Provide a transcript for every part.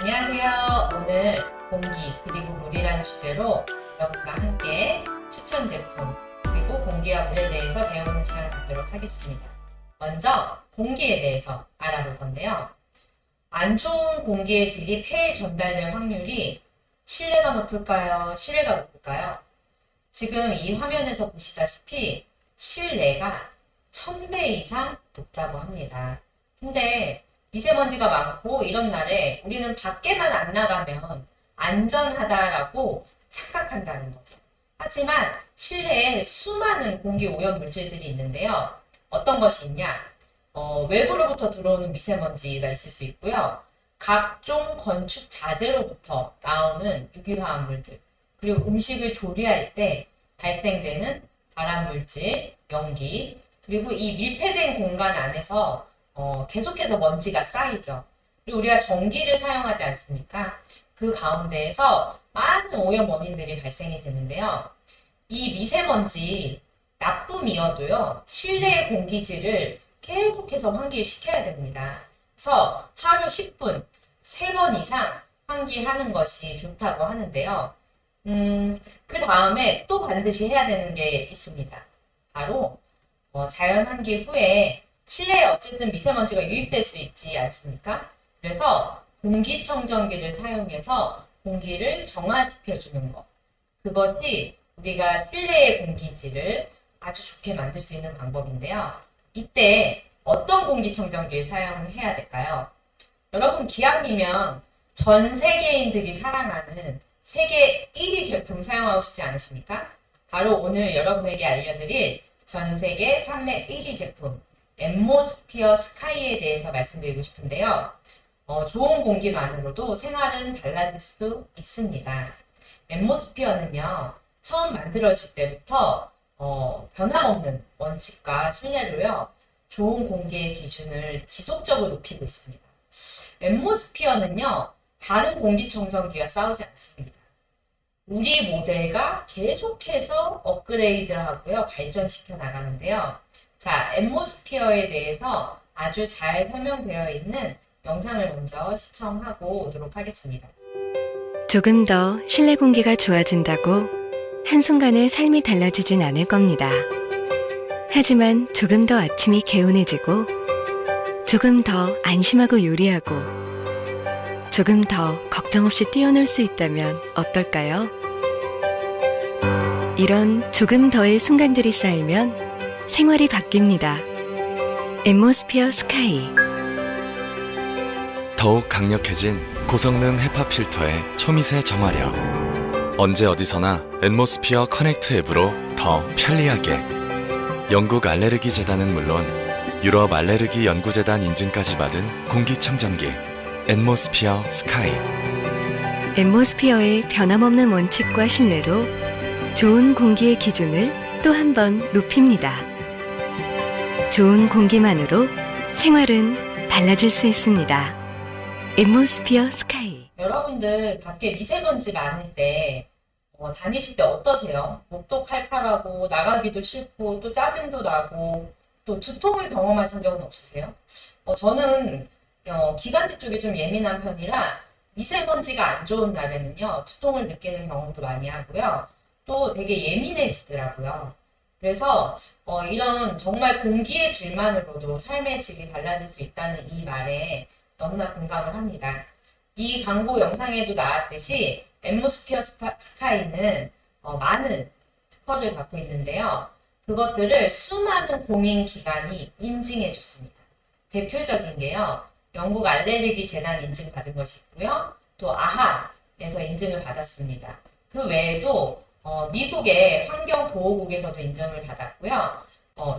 안녕하세요. 오늘 공기 그리고 물이란 주제로 여러분과 함께 추천 제품 그리고 공기와 물에 대해서 배워보는 시간을 갖도록 하겠습니다. 먼저 공기에 대해서 알아볼 건데요. 안 좋은 공기의 질이 폐에 전달될 확률이 실내가 높을까요? 실외가 높을까요? 지금 이 화면에서 보시다시피 실내가 1000배 이상 높다고 합니다. 근데 미세먼지가 많고 이런 날에 우리는 밖에만 안 나가면 안전하다라고 착각한다는 거죠. 하지만 실내에 수많은 공기 오염 물질들이 있는데요. 어떤 것이 있냐? 외부로부터 들어오는 미세먼지가 있을 수 있고요. 각종 건축 자재로부터 나오는 유기화합물들, 그리고 음식을 조리할 때 발생되는 발암물질, 연기, 그리고 이 밀폐된 공간 안에서 계속해서 먼지가 쌓이죠. 그리고 우리가 전기를 사용하지 않습니까? 그 가운데에서 많은 오염 원인들이 발생이 되는데요. 이 미세먼지 나쁨이어도요, 실내 공기질을 계속해서 환기시켜야 됩니다. 그래서 하루 10분, 3번 이상 환기하는 것이 좋다고 하는데요. 그 다음에 또 반드시 해야 되는 게 있습니다. 바로 자연 환기 후에 실내에 어쨌든 미세먼지가 유입될 수 있지 않습니까? 그래서 공기청정기를 사용해서 공기를 정화시켜주는 것. 그것이 우리가 실내의 공기질을 아주 좋게 만들 수 있는 방법인데요. 이때 어떤 공기청정기를 사용해야 될까요? 여러분 기왕이면 전 세계인들이 사랑하는 세계 1위 제품 사용하고 싶지 않으십니까? 바로 오늘 여러분에게 알려드릴 전 세계 판매 1위 제품 앰모스피어 스카이에 대해서 말씀드리고 싶은데요. 좋은 공기만으로도 생활은 달라질 수 있습니다. 앰모스피어는요, 처음 만들어질 때부터 변함없는 원칙과 신뢰로요, 좋은 공기의 기준을 지속적으로 높이고 있습니다. 앰모스피어는요, 다른 공기청정기와 싸우지 않습니다. 우리 모델과 계속해서 업그레이드하고요, 발전시켜 나가는데요. 자, 앰모스피어에 대해서 아주 잘 설명되어 있는 영상을 먼저 시청하고 오도록 하겠습니다. 조금 더 실내 공기가 좋아진다고 한순간에 삶이 달라지진 않을 겁니다. 하지만 조금 더 아침이 개운해지고, 조금 더 안심하고 요리하고, 조금 더 걱정 없이 뛰어놀 수 있다면 어떨까요? 이런 조금 더의 순간들이 쌓이면 생활이 바뀝니다. 앰모스피어 스카이. 더욱 강력해진 고성능 헤파 필터의 초미세 정화력. 언제 어디서나 앰모스피어 커넥트 앱으로 더 편리하게. 영국 알레르기 재단은 물론 유럽 알레르기 연구재단 인증까지 받은 공기청정기 앰모스피어 스카이. 앰모스피어의 변함없는 원칙과 신뢰로 좋은 공기의 기준을 또 한 번 높입니다. 좋은 공기만으로 생활은 달라질 수 있습니다. 앰모스피어 스카이. 여러분들 밖에 미세먼지 많을 때 다니실 때 어떠세요? 목도 칼칼하고 나가기도 싫고 또 짜증도 나고 또 두통을 경험하신 적은 없으세요? 저는 기관지 쪽이 좀 예민한 편이라 미세먼지가 안 좋은 날에는요, 두통을 느끼는 경험도 많이 하고요. 또 되게 예민해지더라고요. 그래서 이런 정말 공기의 질만으로도 삶의 질이 달라질 수 있다는 이 말에 너무나 공감을 합니다. 이 광고 영상에도 나왔듯이 앰모스피어 스카이는 많은 특허를 갖고 있는데요. 그것들을 수많은 공인기관이 인증해 줬습니다. 대표적인 게요, 영국 알레르기 재단 인증 받은 것이 있고요. 또 아하에서 인증을 받았습니다. 그 외에도 미국의 환경보호국에서도 인정을 받았고요.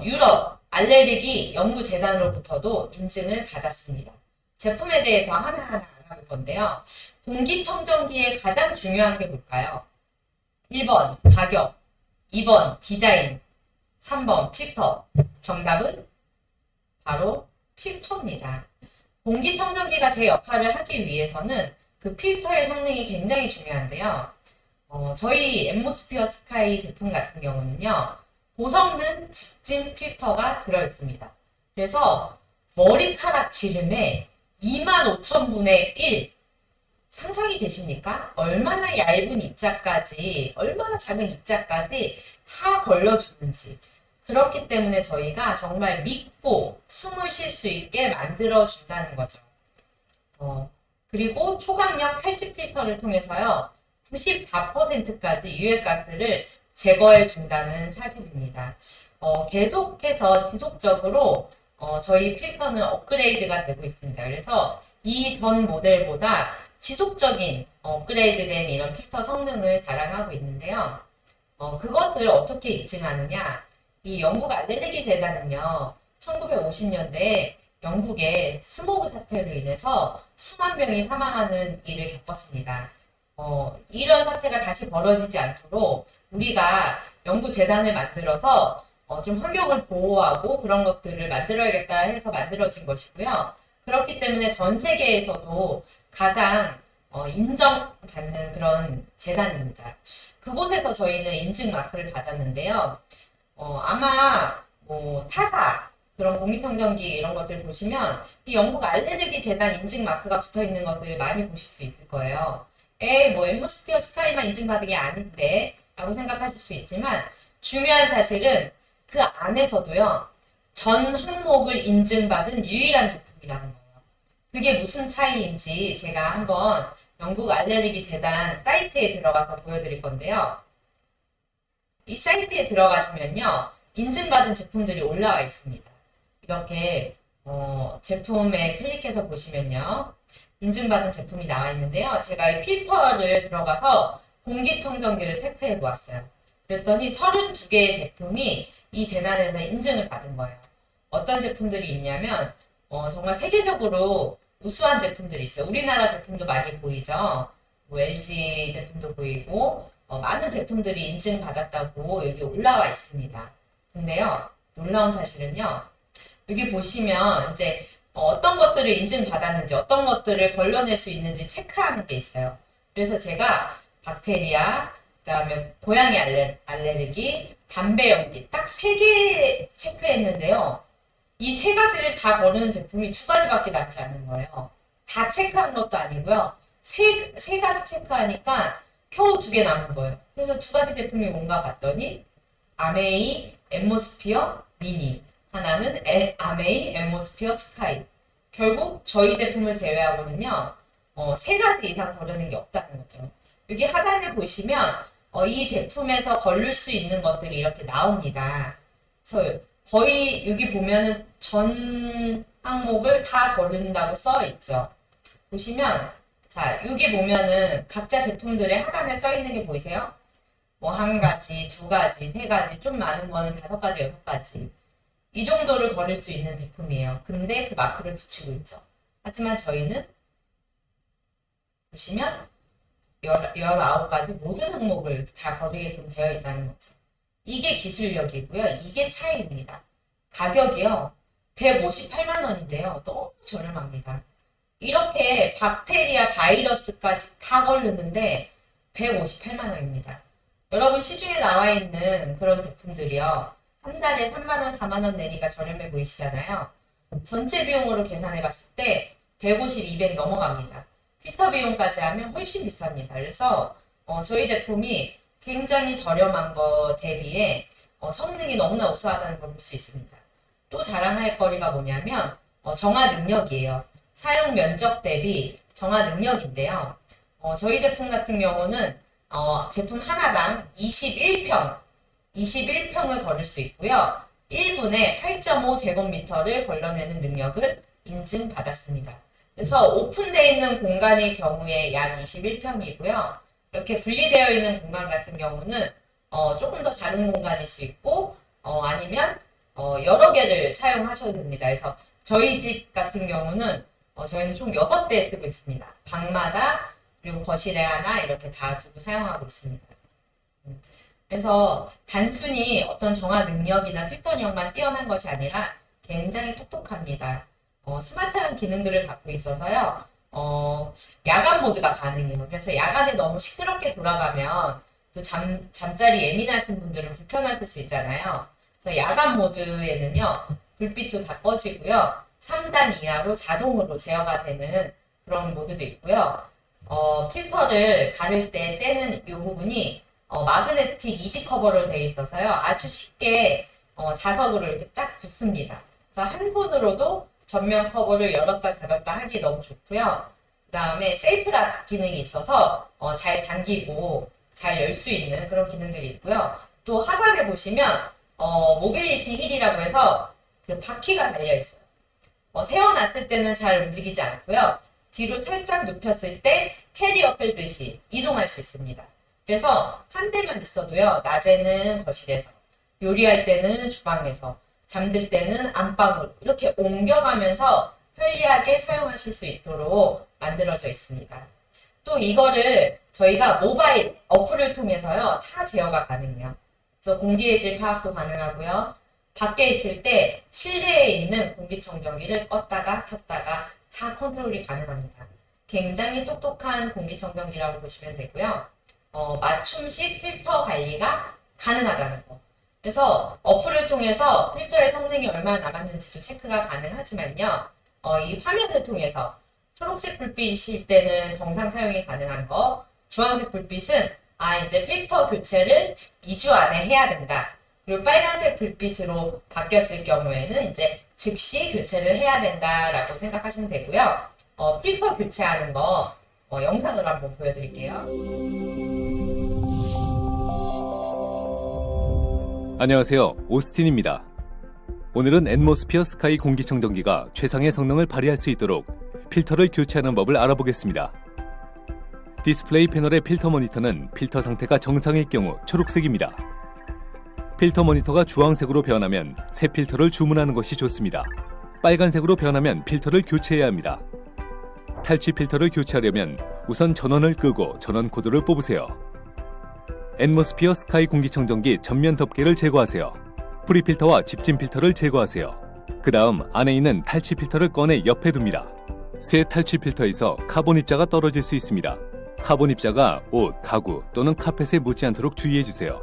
유럽 알레르기 연구재단으로부터도 인증을 받았습니다. 제품에 대해서 하나하나 알아볼 건데요. 공기청정기의 가장 중요한 게 뭘까요? 1번 가격, 2번 디자인, 3번 필터. 정답은 바로 필터입니다. 공기청정기가 제 역할을 하기 위해서는 그 필터의 성능이 굉장히 중요한데요. 저희 앰모스피어 스카이 제품 같은 경우는요, 고성능 직진 필터가 들어있습니다. 그래서 머리카락 지름의 25,000분의 1 상상이 되십니까? 얼마나 얇은 입자까지, 얼마나 작은 입자까지 다 걸러주는지. 그렇기 때문에 저희가 정말 믿고 숨을 쉴 수 있게 만들어준다는 거죠. 그리고 초강력 탈취 필터를 통해서요, 94%까지 유해가스를 제거해 준다는 사실입니다. 계속해서 지속적으로 저희 필터는 업그레이드가 되고 있습니다. 그래서 이전 모델보다 지속적인 업그레이드된 이런 필터 성능을 자랑하고 있는데요. 그것을 어떻게 입증하느냐? 이 영국 알레르기 재단은요, 1950년대에 영국의 스모그 사태로 인해서 수만 명이 사망하는 일을 겪었습니다. 이런 사태가 다시 벌어지지 않도록 우리가 연구 재단을 만들어서 좀 환경을 보호하고 그런 것들을 만들어야겠다 해서 만들어진 것이고요. 그렇기 때문에 전 세계에서도 가장 인정받는 그런 재단입니다. 그곳에서 저희는 인증 마크를 받았는데요. 아마 타사 그런 공기청정기 이런 것들 보시면 이 영국 알레르기 재단 인증 마크가 붙어 있는 것을 많이 보실 수 있을 거예요. 엠모스피어 스카이만 인증받은 게 아닌데 라고 생각하실 수 있지만 중요한 사실은 그 안에서도요, 전 항목을 인증받은 유일한 제품이라는 거예요. 그게 무슨 차이인지 제가 한번 영국 알레르기 재단 사이트에 들어가서 보여드릴 건데요. 이 사이트에 들어가시면요, 인증받은 제품들이 올라와 있습니다. 이렇게 제품에 클릭해서 보시면요, 인증받은 제품이 나와 있는데요. 제가 이 필터를 들어가서 공기청정기를 체크해 보았어요. 그랬더니 32개의 제품이 이 재단에서 인증을 받은 거예요. 어떤 제품들이 있냐면 정말 세계적으로 우수한 제품들이 있어요. 우리나라 제품도 많이 보이죠. LG 제품도 보이고 많은 제품들이 인증받았다고 여기 올라와 있습니다. 근데요, 놀라운 사실은요, 여기 보시면 이제 어떤 것들을 인증받았는지, 어떤 것들을 걸러낼 수 있는지 체크하는 게 있어요. 그래서 제가 박테리아, 그 다음에 고양이 알레르기, 담배 연기 딱 3개 체크했는데요. 이 3가지를 다 거르는 제품이 2가지밖에 남지 않는 거예요. 다 체크한 것도 아니고요. 3가지 체크하니까 겨우 2개 남은 거예요. 그래서 2가지 제품이 뭔가 봤더니 아메이 엠모스피어 미니, 하나는 아메이 엠모스피어 스카이. 결국 저희 제품을 제외하고는요, 3가지 이상 거르는 게 없다는 거죠. 여기 하단을 보시면 이 제품에서 걸릴 수 있는 것들이 이렇게 나옵니다. 그래서 거의 여기 보면은 전 항목을 다 거른다고 써 있죠. 보시면 자, 여기 보면은 각자 제품들의 하단에 써 있는 게 보이세요? 뭐 1가지, 2가지, 3가지, 좀 많은 거는 5가지, 6가지. 이 정도를 거릴 수 있는 제품이에요. 근데 그 마크를 붙이고 있죠. 하지만 저희는 보시면 19가지 모든 항목을 다 거르게끔 되어 있다는 거죠. 이게 기술력이고요. 이게 차이입니다. 가격이요, 158만 원인데요. 너무 저렴합니다. 이렇게 박테리아, 바이러스까지 다 걸르는데 158만 원입니다. 여러분 시중에 나와 있는 그런 제품들이요, 한 달에 3만 원, 4만 원 내니까 저렴해 보이시잖아요. 전체 비용으로 계산해 봤을 때 150, 200 넘어갑니다. 필터 비용까지 하면 훨씬 비쌉니다. 그래서 저희 제품이 굉장히 저렴한 거 대비에 성능이 너무나 우수하다는 걸 볼 수 있습니다. 또 자랑할 거리가 뭐냐면 정화 능력이에요. 사용 면적 대비 정화 능력인데요. 저희 제품 같은 경우는 제품 하나당 21평을 걸을 수 있고요. 1분에 8.5 제곱미터를 걸러내는 능력을 인증받았습니다. 그래서 오픈되어 있는 공간의 경우에 약 21평이고요. 이렇게 분리되어 있는 공간 같은 경우는 조금 더 작은 공간일 수 있고 아니면 여러 개를 사용하셔도 됩니다. 그래서 저희 집 같은 경우는 저희는 총 6대 쓰고 있습니다. 방마다 그리고 거실에 하나 이렇게 다 두고 사용하고 있습니다. 그래서 단순히 어떤 정화 능력이나 필터력만 뛰어난 것이 아니라 굉장히 똑똑합니다. 스마트한 기능들을 갖고 있어서요. 야간 모드가 가능해요. 그래서 야간에 너무 시끄럽게 돌아가면 또 잠자리 예민하신 분들은 불편하실 수 있잖아요. 그래서 야간 모드에는요, 불빛도 다 꺼지고요. 3단 이하로 자동으로 제어가 되는 그런 모드도 있고요. 필터를 가를 때 떼는 이 부분이 마그네틱 이지 커버로 되어 있어서요. 아주 쉽게 자석으로 이렇게 쫙 붙습니다. 그래서 한 손으로도 전면 커버를 열었다 닫았다 하기 너무 좋고요. 그 다음에 세이프락 기능이 있어서 잘 잠기고 잘 열 수 있는 그런 기능들이 있고요. 또 하단에 보시면 모빌리티 힐이라고 해서 그 바퀴가 달려 있어요. 세워놨을 때는 잘 움직이지 않고요. 뒤로 살짝 눕혔을 때 캐리어 펠듯이 이동할 수 있습니다. 그래서 한 대만 있어도요. 낮에는 거실에서, 요리할 때는 주방에서, 잠들 때는 안방으로 이렇게 옮겨가면서 편리하게 사용하실 수 있도록 만들어져 있습니다. 또 이거를 저희가 모바일 어플을 통해서요. 타 제어가 가능해요. 그래서 공기해질 파악도 가능하고요. 밖에 있을 때 실내에 있는 공기청정기를 껐다가 켰다가 다 컨트롤이 가능합니다. 굉장히 똑똑한 공기청정기라고 보시면 되고요. 맞춤식 필터 관리가 가능하다는 거. 그래서 어플을 통해서 필터의 성능이 얼마나 남았는지도 체크가 가능하지만요. 이 화면을 통해서 초록색 불빛일 때는 정상 사용이 가능한 거, 주황색 불빛은 이제 필터 교체를 2주 안에 해야 된다. 그리고 빨간색 불빛으로 바뀌었을 경우에는 이제 즉시 교체를 해야 된다라고 생각하시면 되고요. 필터 교체하는 거 영상으로 한번 보여드릴게요. 안녕하세요. 오스틴입니다. 오늘은 앰모스피어 스카이 공기청정기가 최상의 성능을 발휘할 수 있도록 필터를 교체하는 법을 알아보겠습니다. 디스플레이 패널의 필터 모니터는 필터 상태가 정상일 경우 초록색입니다. 필터 모니터가 주황색으로 변하면 새 필터를 주문하는 것이 좋습니다. 빨간색으로 변하면 필터를 교체해야 합니다. 탈취 필터를 교체하려면 우선 전원을 끄고 전원 코드를 뽑으세요. 앰모스피어 스카이 공기청정기 전면 덮개를 제거하세요. 프리필터와 집진 필터를 제거하세요. 그 다음 안에 있는 탈취 필터를 꺼내 옆에 둡니다. 새 탈취 필터에서 카본 입자가 떨어질 수 있습니다. 카본 입자가 옷, 가구 또는 카펫에 묻지 않도록 주의해주세요.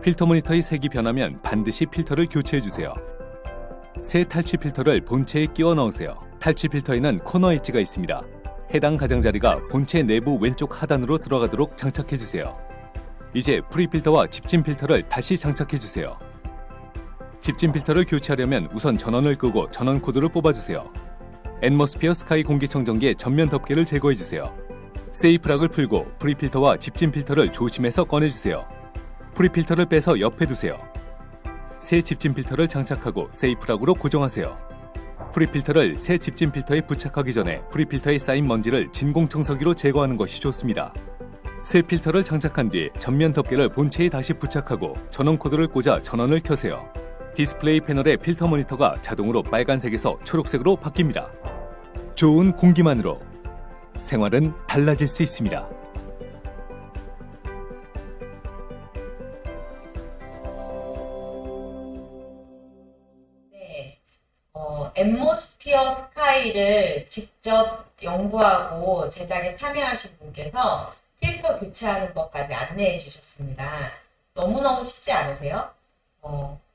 필터 모니터의 색이 변하면 반드시 필터를 교체해주세요. 새 탈취 필터를 본체에 끼워 넣으세요. 탈취 필터에는 코너 엣지가 있습니다. 해당 가장자리가 본체 내부 왼쪽 하단으로 들어가도록 장착해주세요. 이제 프리필터와 집진 필터를 다시 장착해주세요. 집진 필터를 교체하려면 우선 전원을 끄고 전원 코드를 뽑아주세요. 앰모스피어 스카이 공기청정기의 전면 덮개를 제거해주세요. 세이프락을 풀고 프리필터와 집진 필터를 조심해서 꺼내주세요. 프리필터를 빼서 옆에 두세요. 새 집진 필터를 장착하고 세이프락으로 고정하세요. 프리필터를 새 집진 필터에 부착하기 전에 프리필터에 쌓인 먼지를 진공청소기로 제거하는 것이 좋습니다. 새 필터를 장착한 뒤 전면 덮개를 본체에 다시 부착하고 전원 코드를 꽂아 전원을 켜세요. 디스플레이 패널의 필터 모니터가 자동으로 빨간색에서 초록색으로 바뀝니다. 좋은 공기만으로 생활은 달라질 수 있습니다. 네, 앰모스피어 스카이를 직접 연구하고 제작에 참여하신 분께서 필터 교체하는 법까지 안내해 주셨습니다. 너무너무 쉽지 않으세요?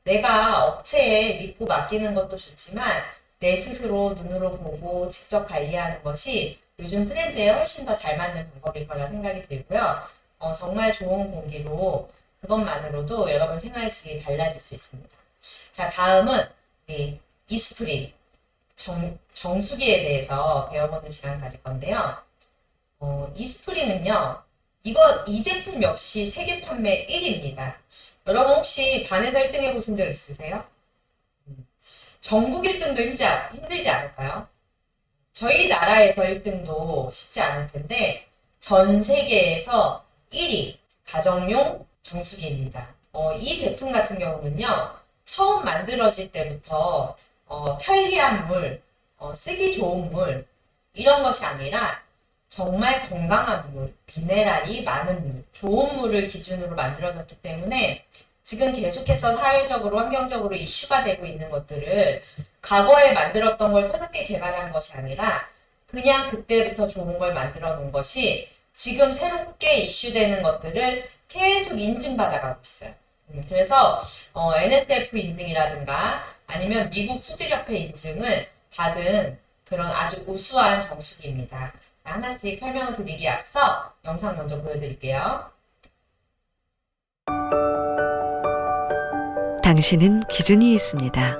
내가 업체에 믿고 맡기는 것도 좋지만 내 스스로 눈으로 보고 직접 관리하는 것이 요즘 트렌드에 훨씬 더 잘 맞는 방법일 거라 생각이 들고요. 정말 좋은 공기로 그것만으로도 여러분 생활 질이 달라질 수 있습니다. 자, 다음은 우리 이스프링 정수기에 대해서 배워보는 시간 가질 건데요. 이스프링은요, 이 제품 역시 세계 판매 1위입니다. 여러분 혹시 반에서 1등 해보신 적 있으세요? 전국 1등도 힘들지 않을까요? 저희 나라에서 1등도 쉽지 않을 텐데 전 세계에서 1위 가정용 정수기입니다. 이 제품 같은 경우는요, 처음 만들어질 때부터 편리한 물, 쓰기 좋은 물 이런 것이 아니라 정말 건강한 물, 미네랄이 많은 물, 좋은 물을 기준으로 만들어졌기 때문에 지금 계속해서 사회적으로, 환경적으로 이슈가 되고 있는 것들을 과거에 만들었던 걸 새롭게 개발한 것이 아니라 그냥 그때부터 좋은 걸 만들어 놓은 것이 지금 새롭게 이슈되는 것들을 계속 인증받아가고 있어요. 그래서 NSF 인증이라든가 아니면 미국 수질협회 인증을 받은 그런 아주 우수한 정수기입니다. 하나씩 설명을 드리기에 앞서 영상 먼저 보여드릴게요. 당신은 기준이 있습니다.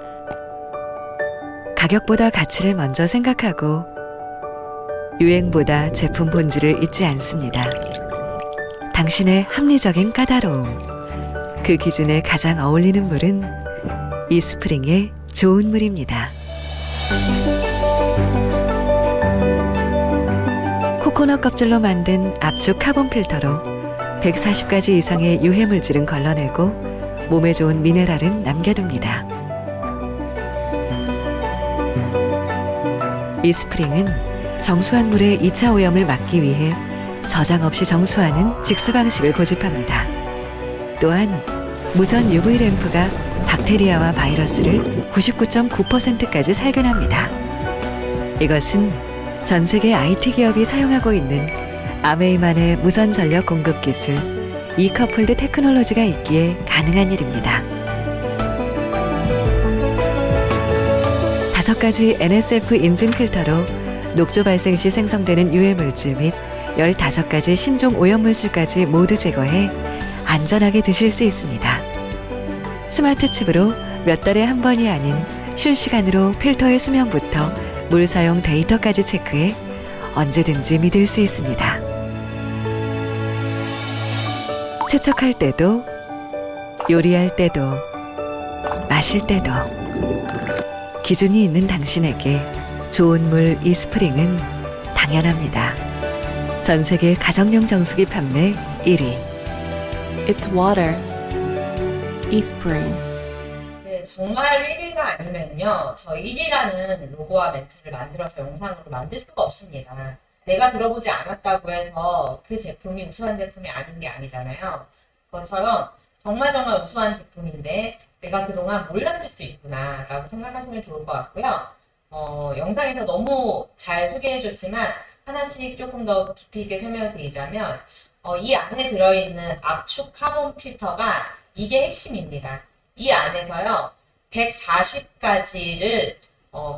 가격보다 가치를 먼저 생각하고 유행보다 제품 본질을 잊지 않습니다. 당신의 합리적인 까다로움, 그 기준에 가장 어울리는 물은 이스프링의 좋은 물입니다. 코코넛 껍질로 만든 압축 카본 필터로 140가지 이상의 유해물질은 걸러내고 몸에 좋은 미네랄은 남겨둡니다. 이스프링은 정수한 물의 2차 오염을 막기 위해 저장 없이 정수하는 직수 방식을 고집합니다. 또한 무선 UV 램프가 박테리아와 바이러스를 99.9%까지 살균합니다. 이것은 전 세계 IT 기업이 사용하고 있는 아메이만의 무선 전력 공급 기술 이커플드 테크놀로지가 있기에 가능한 일입니다. 5가지 NSF 인증 필터로 녹조 발생 시 생성되는 유해물질 및 15가지 신종 오염물질까지 모두 제거해 안전하게 드실 수 있습니다. 스마트 칩으로 몇 달에 한 번이 아닌 실시간으로 필터의 수명부터 물 사용 데이터까지 체크해 언제든지 믿을 수 있습니다. 세척할 때도, 요리할 때도, 마실 때도 기준이 있는 당신에게 좋은 물 이스프링은 당연합니다. 전 세계 가정용 정수기 판매 1위. It's water. Eastspring. 네, 정말 1위가 아니면요. 저 1위라는 로고와 멘트를 만들어서 영상으로 만들 수가 없습니다. 내가 들어보지 않았다고 해서 그 제품이 우수한 제품이 아닌 게 아니잖아요. 그것처럼 정말 우수한 제품인데 내가 그동안 몰랐을 수 있구나 라고 생각하시면 좋을 것 같고요. 영상에서 너무 잘 소개해줬지만 하나씩 조금 더 깊이 있게 설명을 드리자면 이 안에 들어있는 압축 카본 필터가 이게 핵심입니다. 이 안에서요 140가지를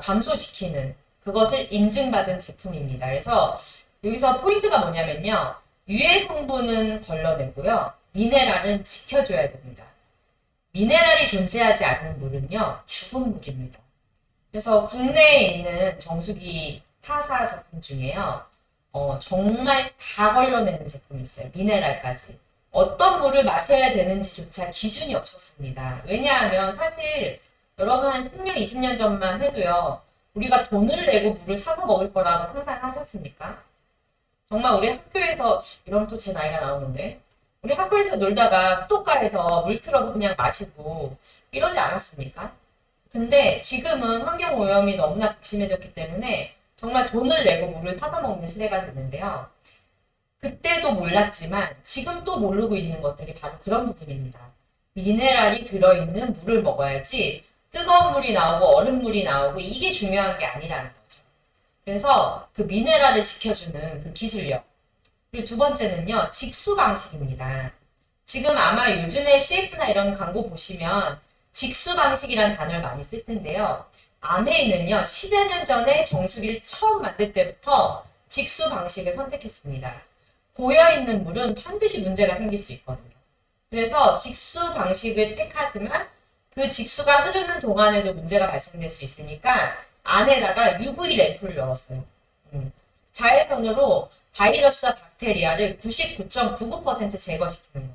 감소시키는 그것을 인증받은 제품입니다. 그래서 여기서 포인트가 뭐냐면요. 유해 성분은 걸러내고요. 미네랄은 지켜줘야 됩니다. 미네랄이 존재하지 않는 물은요. 죽은 물입니다. 그래서 국내에 있는 정수기 타사 제품 중에요. 정말 다 걸러내는 제품이 있어요. 미네랄까지. 어떤 물을 마셔야 되는지조차 기준이 없었습니다. 왜냐하면 사실 여러분 한 10년, 20년 전만 해도요. 우리가 돈을 내고 물을 사서 먹을 거라고 상상하셨습니까? 정말 우리 학교에서, 이러면 또 제 나이가 나오는데, 우리 학교에서 놀다가 수도가에서 물 틀어서 그냥 마시고 이러지 않았습니까? 근데 지금은 환경오염이 너무나 극심해졌기 때문에 정말 돈을 내고 물을 사서 먹는 시대가 됐는데요. 그때도 몰랐지만 지금 또 모르고 있는 것들이 바로 그런 부분입니다. 미네랄이 들어있는 물을 먹어야지 뜨거운 물이 나오고 얼음물이 나오고 이게 중요한 게 아니라는 거죠. 그래서 그 미네랄을 지켜주는 그 기술력. 그리고 두 번째는요, 직수 방식입니다. 지금 아마 요즘에 CF나 이런 광고 보시면 직수 방식이라는 단어를 많이 쓸 텐데요. 아메이는요, 10여 년 전에 정수기를 처음 만들 때부터 직수 방식을 선택했습니다. 고여있는 물은 반드시 문제가 생길 수 있거든요. 그래서 직수 방식을 택하지만 그 직수가 흐르는 동안에도 문제가 발생될 수 있으니까 안에다가 UV 램프를 넣었어요. 자외선으로 바이러스와 박테리아를 99.99% 제거시키는 거예요.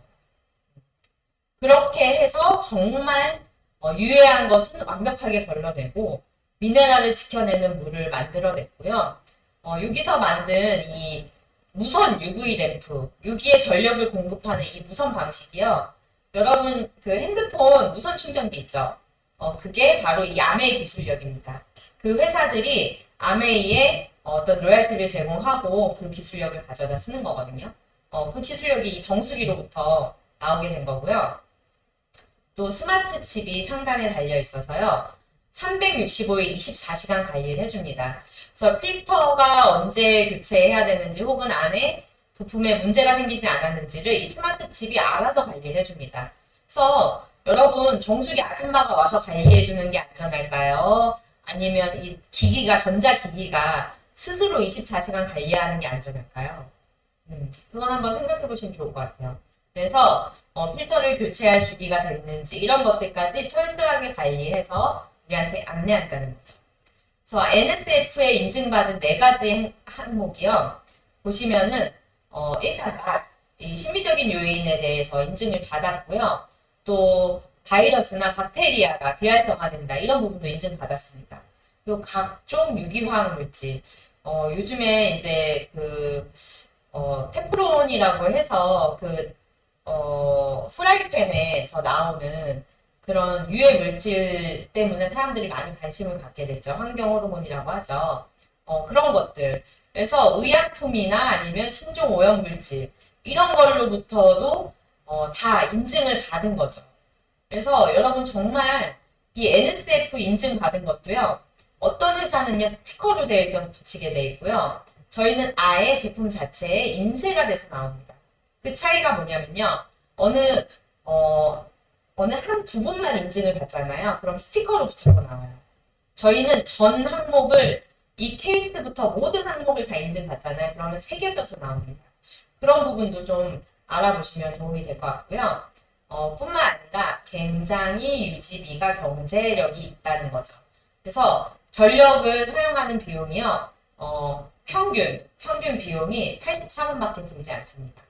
그렇게 해서 정말 유해한 것은 완벽하게 걸러내고 미네랄을 지켜내는 물을 만들어냈고요. 여기서 만든 이 무선 UV 램프, 여기에 전력을 공급하는 이 무선 방식이요. 여러분 그 핸드폰 무선 충전기 있죠? 그게 바로 이 아메이 기술력입니다. 그 회사들이 아메이에 어떤 로열티를 제공하고 그 기술력을 가져다 쓰는 거거든요. 그 기술력이 이 정수기로부터 나오게 된 거고요. 또 스마트 칩이 상단에 달려 있어서요. 365일 24시간 관리를 해줍니다. 그래서 필터가 언제 교체해야 되는지 혹은 안에 부품에 문제가 생기지 않았는지를 이 스마트 칩이 알아서 관리를 해줍니다. 그래서 여러분 정수기 아줌마가 와서 관리해주는 게 안전할까요? 아니면 이 기기가 전자기기가 스스로 24시간 관리하는 게 안전할까요? 그건 한번 생각해 보시면 좋을 것 같아요. 그래서 필터를 교체할 주기가 됐는지 이런 것들까지 철저하게 관리해서 우리한테 안내한다는 거죠. 그래서 NSF에 인증받은 4가지 항목이요. 보시면은 일단 이 심미적인 요인에 대해서 인증을 받았고요. 또 바이러스나 박테리아가 비활성화된다 이런 부분도 인증받았습니다. 그리고 각종 유기화학 물질 요즘에 이제 테프론이라고 해서 프라이팬에서 나오는 그런 유해 물질 때문에 사람들이 많이 관심을 갖게 됐죠. 환경 호르몬이라고 하죠. 그런 것들. 그래서 의약품이나 아니면 신종 오염 물질 이런 걸로부터도 다 인증을 받은 거죠. 그래서 여러분 정말 이 NSF 인증 받은 것도요. 어떤 회사는요 스티커로 되어 있어서 붙이게 되어 있고요. 저희는 아예 제품 자체에 인쇄가 돼서 나옵니다. 그 차이가 뭐냐면요. 어느 한 부분만 인증을 받잖아요. 그럼 스티커로 붙여서 나와요. 저희는 전 항목을 이 케이스부터 모든 항목을 다 인증받잖아요. 그러면 새겨져서 나옵니다. 그런 부분도 좀 알아보시면 도움이 될 것 같고요. 뿐만 아니라 굉장히 유지비가 경제력이 있다는 거죠. 그래서 전력을 사용하는 비용이요. 평균 비용이 83원밖에 들지 않습니다.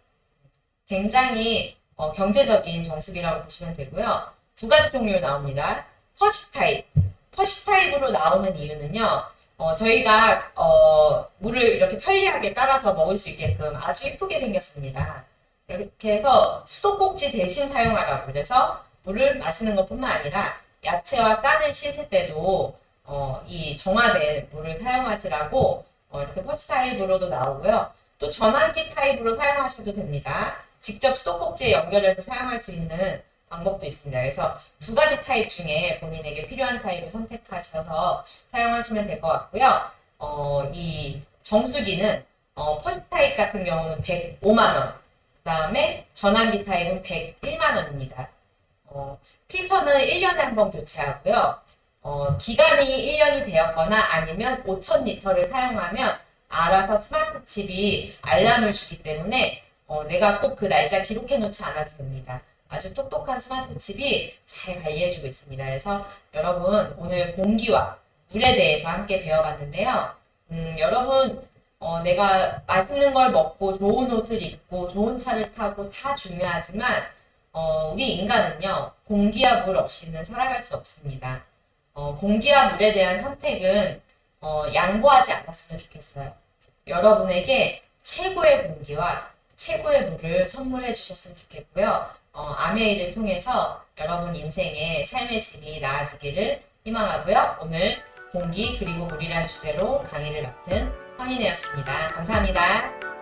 굉장히 경제적인 정수기라고 보시면 되고요. 2가지 종류 나옵니다. 퍼시 타입으로 나오는 이유는요. 저희가 물을 이렇게 편리하게 따라서 먹을 수 있게끔 아주 예쁘게 생겼습니다. 이렇게 해서 수도꼭지 대신 사용하라고 그래서 물을 마시는 것뿐만 아니라 야채와 쌀을 씻을 때도 이 정화된 물을 사용하시라고 이렇게 퍼시 타입으로도 나오고요. 또 전환기 타입으로 사용하셔도 됩니다. 직접 수도꼭지에 연결해서 사용할 수 있는 방법도 있습니다. 그래서 2가지 타입 중에 본인에게 필요한 타입을 선택하셔서 사용하시면 될 것 같고요. 이 정수기는 퍼시 타입 같은 경우는 105만원, 그 다음에 전환기 타입은 101만원입니다. 필터는 1년에 한 번 교체하고요. 기간이 1년이 되었거나 아니면 5,000리터를 사용하면 알아서 스마트 칩이 알람을 주기 때문에 내가 꼭 그 날짜 기록해 놓지 않아도 됩니다. 아주 똑똑한 스마트 칩이 잘 관리해주고 있습니다. 그래서 여러분 오늘 공기와 물에 대해서 함께 배워봤는데요. 여러분 내가 맛있는 걸 먹고 좋은 옷을 입고 좋은 차를 타고 다 중요하지만 우리 인간은요 공기와 물 없이는 살아갈 수 없습니다. 공기와 물에 대한 선택은 양보하지 않았으면 좋겠어요. 여러분에게 최고의 공기와 최고의 물을 선물해 주셨으면 좋겠고요. 아메이를 통해서 여러분 인생의 삶의 질이 나아지기를 희망하고요. 오늘 공기 그리고 물이란 주제로 강의를 맡은 황인혜였습니다. 감사합니다.